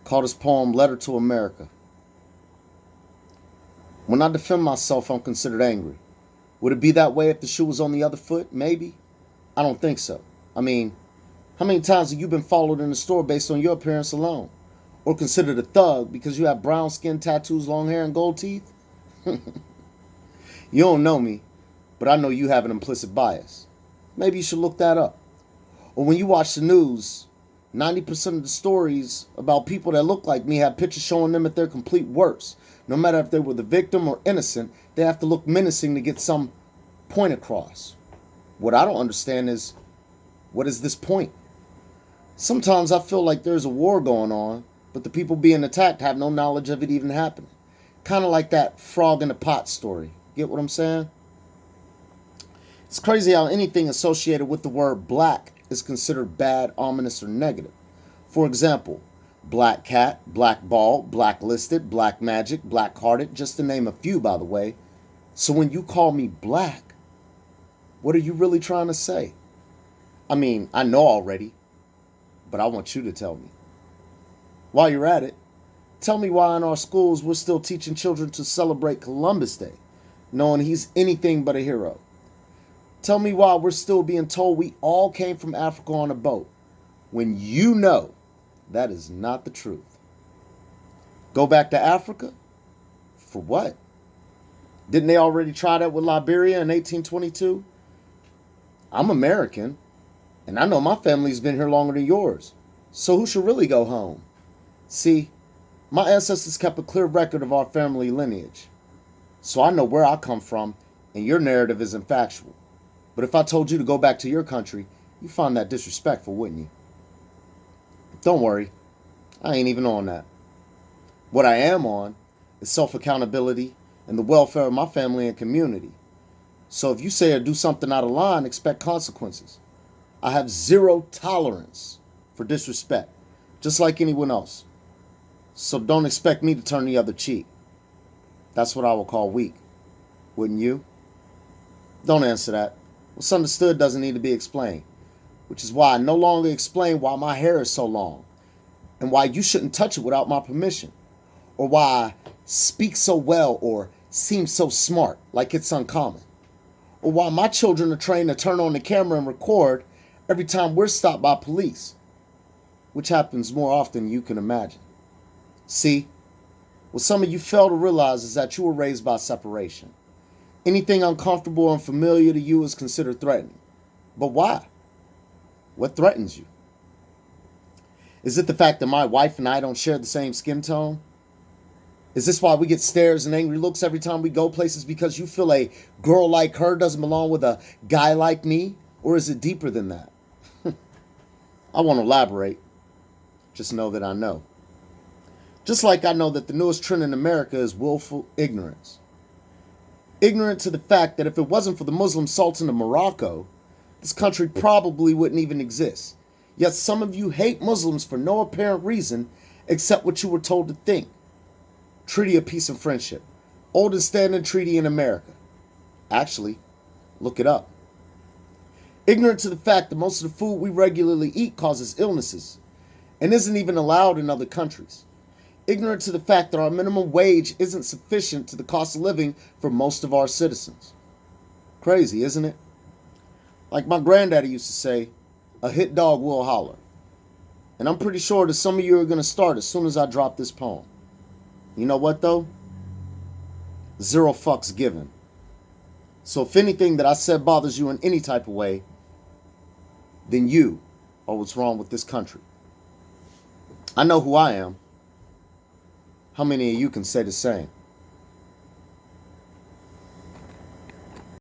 called his poem Letter to America. When I defend myself, I'm considered angry. Would it be that way if the shoe was on the other foot? Maybe. I don't think so. I mean, how many times have you been followed in the store based on your appearance alone? Or considered a thug because you have brown skin, tattoos, long hair, and gold teeth? You don't know me, but I know you have an implicit bias. Maybe you should look that up. Or when you watch the news, 90% of the stories about people that look like me have pictures showing them at their complete worst. No matter if they were the victim or innocent, they have to look menacing to get some point across. What I don't understand is, what is this point? Sometimes I feel like there's a war going on, but the people being attacked have no knowledge of it even happening. Kind of like that frog in the pot story. Get what I'm saying? It's crazy how anything associated with the word black is considered bad, ominous, or negative. For example, black cat, black ball, blacklisted, black magic, black hearted, just to name a few, by the way. So when you call me black, what are you really trying to say? I mean, I know already, but I want you to tell me. While you're at it, tell me why in our schools we're still teaching children to celebrate Columbus Day, knowing he's anything but a hero. Tell me why we're still being told we all came from Africa on a boat, when you know that is not the truth. Go back to Africa? For what? Didn't they already try that with Liberia in 1822? I'm American, and I know my family's been here longer than yours, so who should really go home? See, my ancestors kept a clear record of our family lineage, so I know where I come from, and your narrative isn't factual. But if I told you to go back to your country, you'd find that disrespectful, wouldn't you? Don't worry, I ain't even on that. What I am on is self-accountability and the welfare of my family and community. So if you say or do something out of line, expect consequences. I have zero tolerance for disrespect, just like anyone else. So don't expect me to turn the other cheek. That's what I will call weak. Wouldn't you? Don't answer that. What's understood doesn't need to be explained, which is why I no longer explain why my hair is so long and why you shouldn't touch it without my permission, or why I speak so well or seem so smart like it's uncommon, or why my children are trained to turn on the camera and record every time we're stopped by police, which happens more often than you can imagine. See, what some of you fail to realize is that you were raised by separation. Anything uncomfortable or unfamiliar to you is considered threatening. But why? What threatens you? Is it the fact that my wife and I don't share the same skin tone? Is this why we get stares and angry looks every time we go places because you feel a girl like her doesn't belong with a guy like me? Or is it deeper than that? I won't elaborate. Just know that I know. Just like I know that the newest trend in America is willful ignorance. Ignorant to the fact that if it wasn't for the Muslim Sultan of Morocco, this country probably wouldn't even exist. Yet some of you hate Muslims for no apparent reason except what you were told to think. Treaty of Peace and Friendship. Oldest standing treaty in America. Actually, look it up. Ignorant to the fact that most of the food we regularly eat causes illnesses and isn't even allowed in other countries. Ignorant to the fact that our minimum wage isn't sufficient to the cost of living for most of our citizens. Crazy, isn't it? Like my granddaddy used to say, a hit dog will holler. And I'm pretty sure that some of you are going to start as soon as I drop this poem. You know what though? Zero fucks given. So if anything that I said bothers you in any type of way, then you are what's wrong with this country. I know who I am. How many of you can say the same?